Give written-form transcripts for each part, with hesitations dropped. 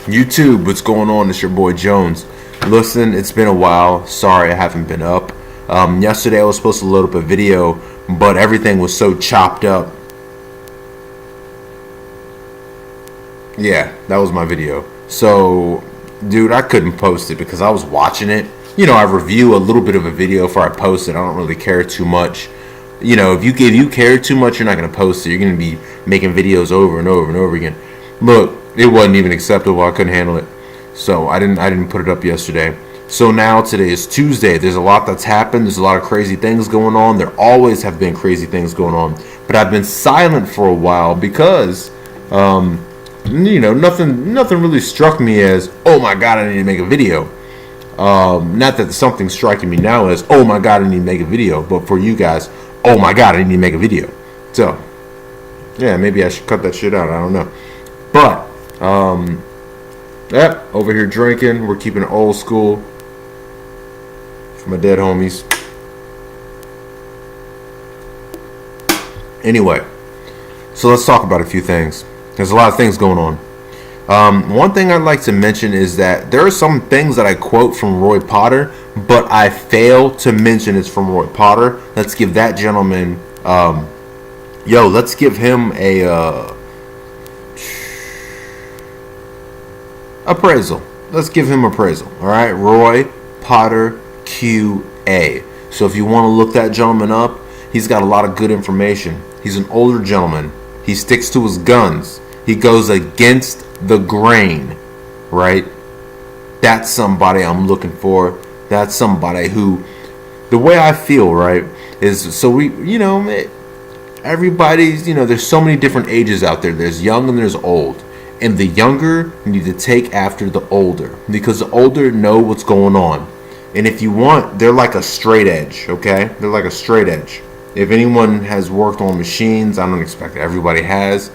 YouTube, what's going on? It's your boy Jones. Listen, it's been a while. Sorry I haven't been up. Yesterday I was supposed to load up a video, but everything was so chopped up. Yeah, that was my video. So, dude, I couldn't post it because I was watching it. I review a little bit of a video before I post it. I don't really care too much. If you care too much, you're not going to post it. You're going to be making videos over and over and over again. Look, it wasn't even acceptable. I couldn't handle it. So I didn't put it up yesterday. So now today is Tuesday. There's a lot that's happened. There's a lot of crazy things going on. There always have been crazy things going on. But I've been silent for a while because nothing really struck me as, oh my god, I need to make a video. Not that something's striking me now as, oh my god, I need to make a video. But for you guys, oh my god, I need to make a video. So, yeah, maybe I should cut that shit out. I don't know. But, over here drinking. We're keeping it old school for my dead homies. Anyway, so let's talk about a few things. There's a lot of things going on. One thing I'd like to mention is that there are some things that I quote from Roy Potter, but I fail to mention it's from Roy Potter. Let's give that gentleman, let's give him a appraisal. Let's give him appraisal. All right, Roy Potter QA. So if you want to look that gentleman up, he's got a lot of good information. He's an older gentleman. He sticks to his guns. He goes against the grain, right? That's somebody I'm looking for. That's somebody who, the way I feel, right, is so everybody's, there's so many different ages out there. There's young and there's old. And the younger need to take after the older because the older know what's going on. And if you want, they're like a straight edge, okay? They're like a straight edge. If anyone has worked on machines, I don't expect everybody has,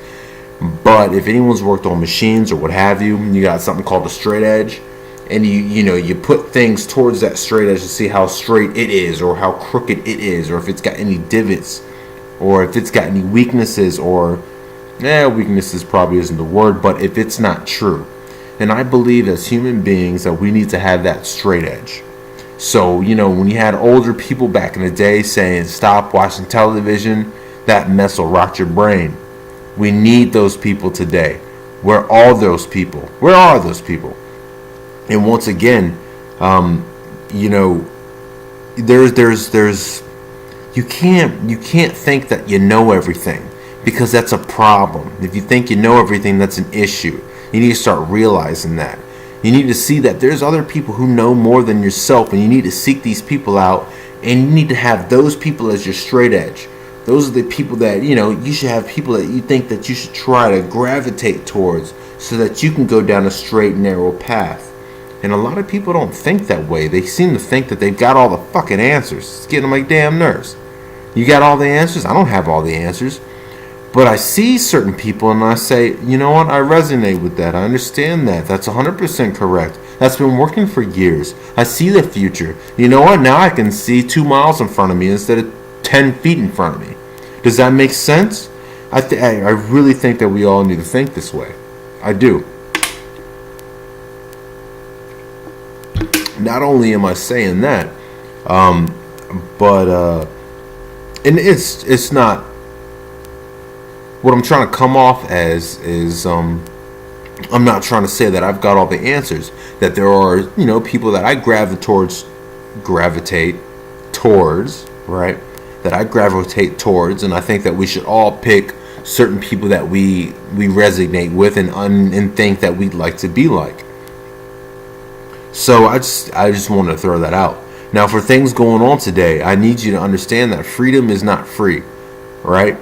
but if anyone's worked on machines or what have you, you got something called a straight edge, and you put things towards that straight edge to see how straight it is or how crooked it is or if it's got any divots or if it's got any weaknesses or weaknesses probably isn't the word, but if it's not true. And I believe as human beings that we need to have that straight edge. So, when you had older people back in the day saying, stop watching television, that mess will rot your brain. We need those people today. Where are those people? Where are those people? And once again, there's you can't think that you know everything. Because that's a problem. If you think you know everything, that's an issue. You need to start realizing that. You need to see that there's other people who know more than yourself, and you need to seek these people out, and you need to have those people as your straight edge. Those are the people that, you should have people that you think that you should try to gravitate towards so that you can go down a straight, narrow path. And a lot of people don't think that way. They seem to think that they've got all the fucking answers. It's getting on my damn nerves. You got all the answers? I don't have all the answers. But I see certain people and I say, you know what, I resonate with that. I understand that. That's 100% correct. That's been working for years. I see the future. You know what, now I can see 2 miles in front of me instead of 10 feet in front of me. Does that make sense? I really think that we all need to think this way. I do. Not only am I saying that, but it's not. What I'm trying to come off as is I'm not trying to say that I've got all the answers. That there are, people that I gravitate towards, right? That I gravitate towards, and I think that we should all pick certain people that we resonate with and think that we'd like to be like. So I just wanted to throw that out. Now, for things going on today, I need you to understand that freedom is not free, right?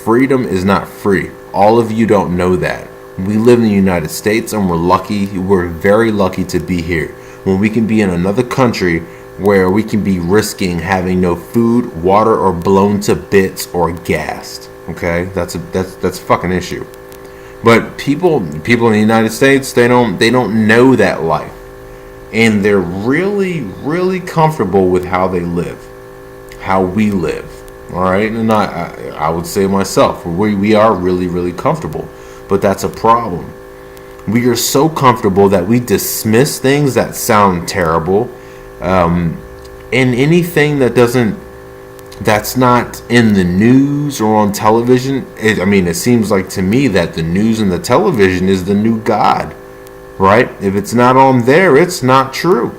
Freedom is not free. All of you don't know that. We live in the United States and we're lucky. We're very lucky to be here. When we can be in another country where we can be risking having no food, water, or blown to bits or gassed. Okay, that's a fucking issue. But people in the United States, they don't know that life, and they're really, really comfortable with how they live, how we live. All right, and I would say myself, we are really, really comfortable, but that's a problem. We are so comfortable that we dismiss things that sound terrible, and anything that's not in the news or on television. It seems like to me that the news and the television is the new God, right? If it's not on there, it's not true.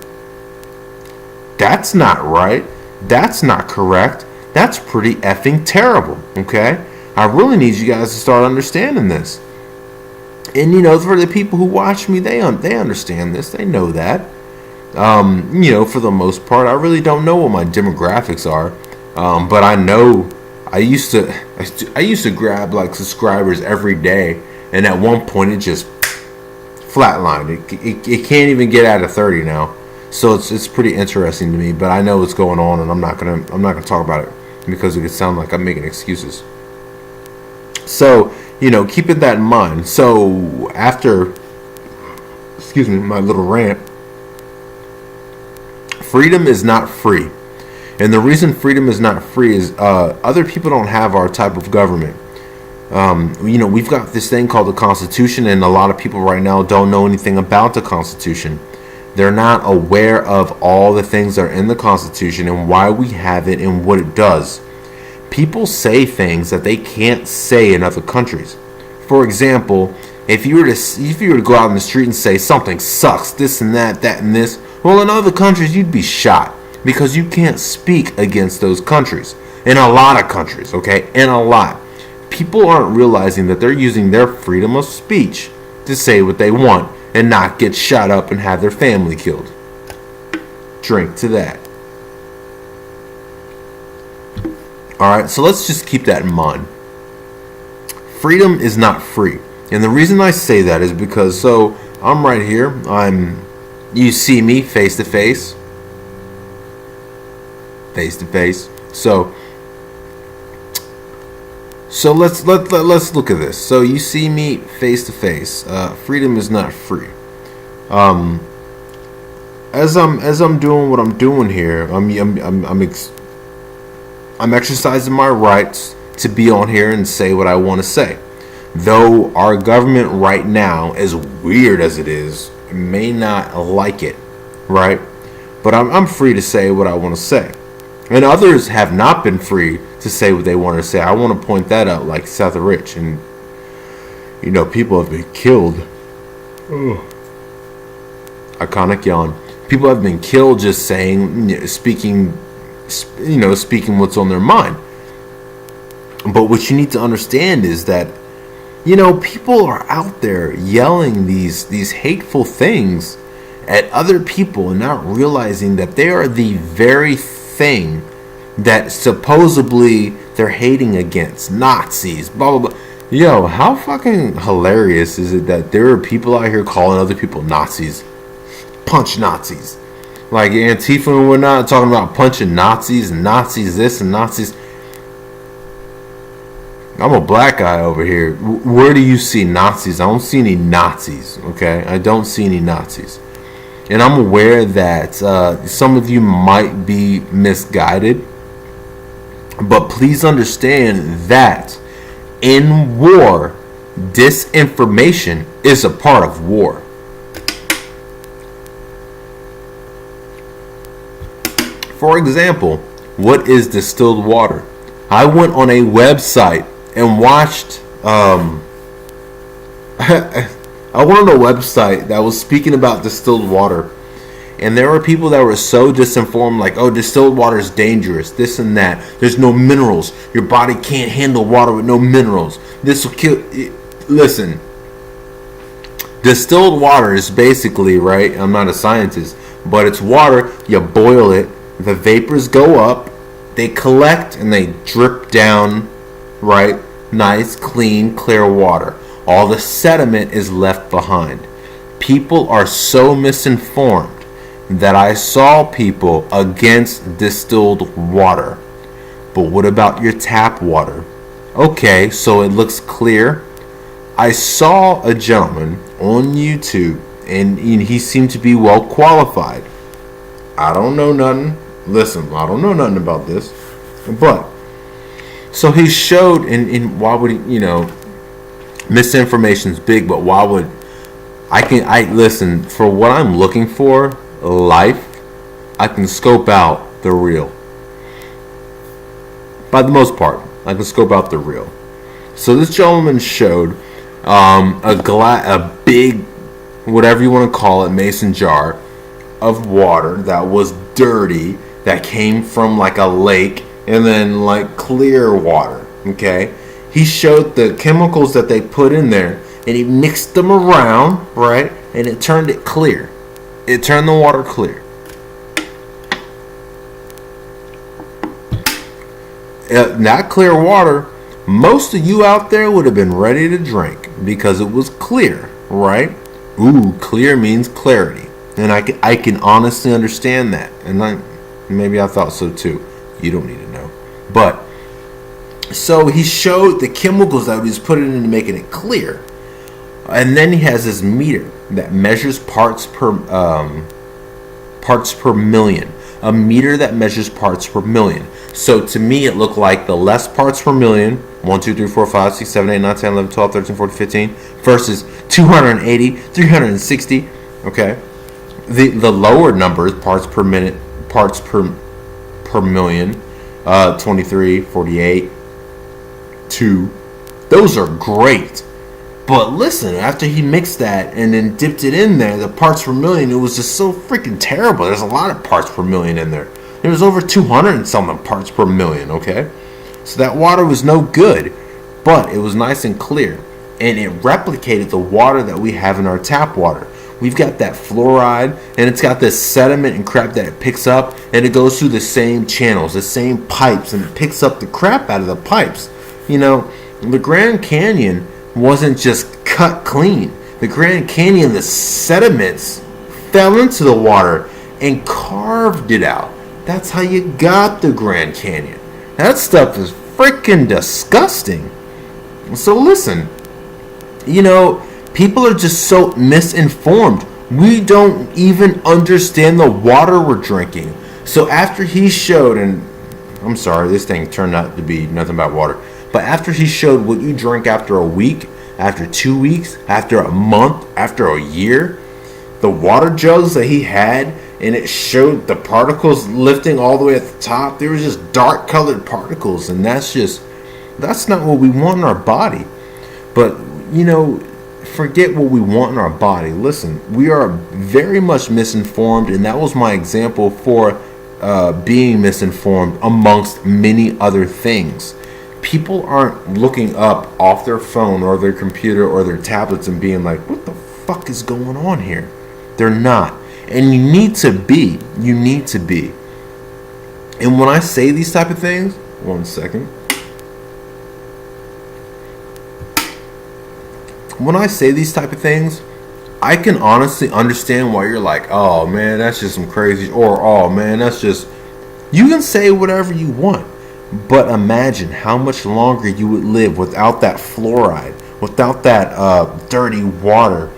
That's not right. That's not correct. That's pretty effing terrible, okay? I really need you guys to start understanding this. And, for the people who watch me, they understand this. They know that. For the most part, I really don't know what my demographics are. But I know I used to grab like subscribers every day. And at one point, it just flatlined. It can't even get out of 30 now. So it's pretty interesting to me, but I know what's going on, and I'm not gonna talk about it because it could sound like I'm making excuses. So keeping that in mind. So after, my little rant, freedom is not free, and the reason freedom is not free is other people don't have our type of government. We've got this thing called the Constitution, and a lot of people right now don't know anything about the Constitution. They're not aware of all the things that are in the Constitution and why we have it and what it does. People say things that they can't say in other countries. For example, if you were to go out in the street and say something sucks, this and that, that and this, well, in other countries you'd be shot because you can't speak against those countries. In a lot of countries, okay? In a lot. People aren't realizing that they're using their freedom of speech to say what they want and not get shot up and have their family killed. Drink to that. Alright, so let's just keep that in mind. Freedom is not free. And the reason I say that is because, so, I'm right here. You see me face to face. Face to face. So let's look at this. So you see me face to face. Freedom is not free. As I'm doing what I'm doing here, I'm exercising my rights to be on here and say what I want to say. Though our government right now, as weird as it is, may not like it, right? But I'm free to say what I want to say. And others have not been free to say what they want to say. I want to point that out, like Seth Rich, and people have been killed. Iconic yawn. People have been killed just saying, speaking what's on their mind. But what you need to understand is that, people are out there yelling these hateful things at other people and not realizing that they are the very thing that supposedly they're hating against. Nazis, blah, blah, blah. Yo, how fucking hilarious is it that there are people out here calling other people Nazis? Punch Nazis. Like Antifa and whatnot, talking about punching Nazis and Nazis this and Nazis. I'm a black guy over here. Where do you see Nazis? I don't see any Nazis, okay? I don't see any Nazis. And I'm aware that some of you might be misguided. But please understand that in war, disinformation is a part of war. For example, what is distilled water? I went on a website and watched I went on a website that was speaking about distilled water, and there were people that were so disinformed, like, oh, distilled water is dangerous, this and that. There's no minerals. Your body can't handle water with no minerals. This will kill. Listen, distilled water is basically, right? I'm not a scientist, but it's water. You boil it, the vapors go up, they collect, and they drip down, right? Nice, clean, clear water. All the sediment is left behind. People are so misinformed that I saw people against distilled water. But what about your tap water? Okay, so it looks clear. I saw a gentleman on YouTube, and he seemed to be well qualified. I don't know nothing. Listen, I don't know nothing about this. But, so he showed, and why would he, misinformation is big, but why would I listen, for what I'm looking for, life, I can scope out the real. By the most part, I can scope out the real. So this gentleman showed a big, whatever you want to call it, mason jar of water that was dirty, that came from like a lake, and then like clear water. Okay, he showed the chemicals that they put in there, and he mixed them around, right, and it turned it clear. It turned the water clear. That clear water, most of you out there would have been ready to drink because it was clear, right? Ooh, clear means clarity. And I can honestly understand that. And maybe I thought so too. You don't need to know. But, so he showed the chemicals that he was putting into making it clear. And then he has this meter that measures parts per million. A meter that measures parts per million. So to me, it looked like the less parts per million, 1, 2, 3, 4, 5, 6, 7, 8, 9, 10, 11, 12, 13, 14, 15, versus 280, 360, okay? The lower numbers, parts per minute, parts per million, 23, 48, 2, those are great. But listen, after he mixed that and then dipped it in there, the parts per million, it was just so freaking terrible. There's a lot of parts per million in there. There was over 200 and something parts per million, okay? So that water was no good, but it was nice and clear. And it replicated the water that we have in our tap water. We've got that fluoride, and it's got this sediment and crap that it picks up, and it goes through the same channels, the same pipes, and it picks up the crap out of the pipes. You know, the Grand Canyon wasn't just cut clean. The Grand Canyon, the sediments fell into the water and carved it out. That's how you got the Grand Canyon. That stuff is freaking disgusting. So listen, you know, people are just so misinformed. We don't even understand the water we're drinking. So after he showed, and I'm sorry, this thing turned out to be nothing but water. But after he showed what you drink after a week, after 2 weeks, after a month, after a year, the water jugs that he had, and it showed the particles lifting all the way at the top. There was just dark colored particles, and that's not what we want in our body. But, you know, forget what we want in our body. Listen, we are very much misinformed, and that was my example for being misinformed amongst many other things. People aren't looking up off their phone or their computer or their tablets and being like, what the fuck is going on here? They're not. And you need to be. You need to be. And when I say these type of things, one second. When I say these type of things, I can honestly understand why you're like, oh man, that's just some crazy, or oh man, that's just, you can say whatever you want. But imagine how much longer you would live without that fluoride, without that dirty water,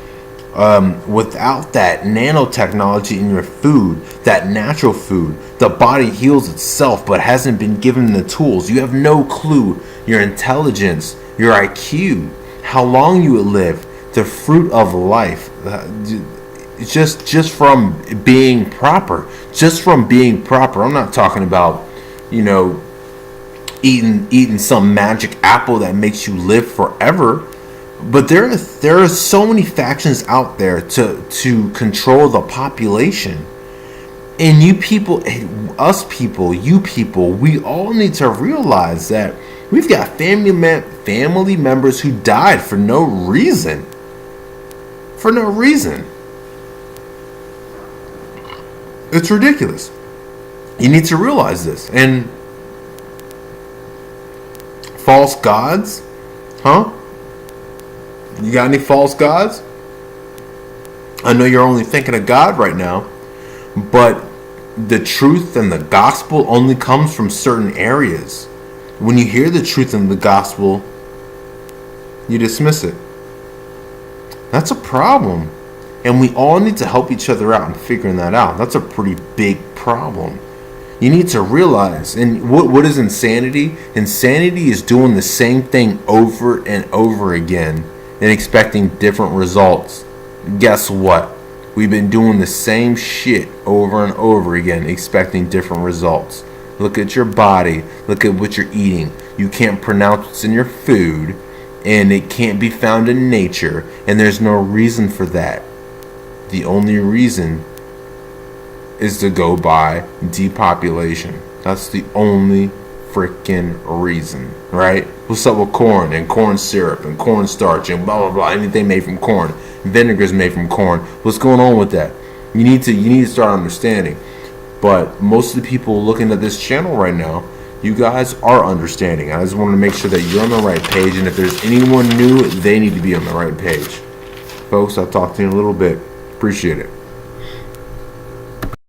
without that nanotechnology in your food, that natural food. The body heals itself but hasn't been given the tools. You have no clue your intelligence, your IQ, how long you would live, the fruit of life, just from being proper. Just from being proper. I'm not talking about, you know, eating some magic apple that makes you live forever. But there are so many factions out there to control the population. And you people, us people, you people, we all need to realize that we've got family members who died for no reason. For no reason. It's ridiculous. You need to realize this. And false gods? Huh? You got any false gods? I know you're only thinking of God right now, but the truth and the gospel only comes from certain areas. When you hear the truth in the gospel, you dismiss it. That's a problem. And we all need to help each other out in figuring that out. That's a pretty big problem. You need to realize, and what is insanity? Insanity is doing the same thing over and over again and expecting different results. Guess what? We've been doing the same shit over and over again, expecting different results. Look at your body. Look at what you're eating. You can't pronounce what's in your food, and it can't be found in nature, and there's no reason for that. The only reason is to go by depopulation. That's the only freaking reason, right? What's up with corn and corn syrup and cornstarch and blah blah blah? Anything made from corn, vinegar's made from corn. What's going on with that? You need to start understanding. But most of the people looking at this channel right now, you guys are understanding. I just want to make sure that you're on the right page, and if there's anyone new, they need to be on the right page. Folks, I'll talk to you in a little bit. Appreciate it.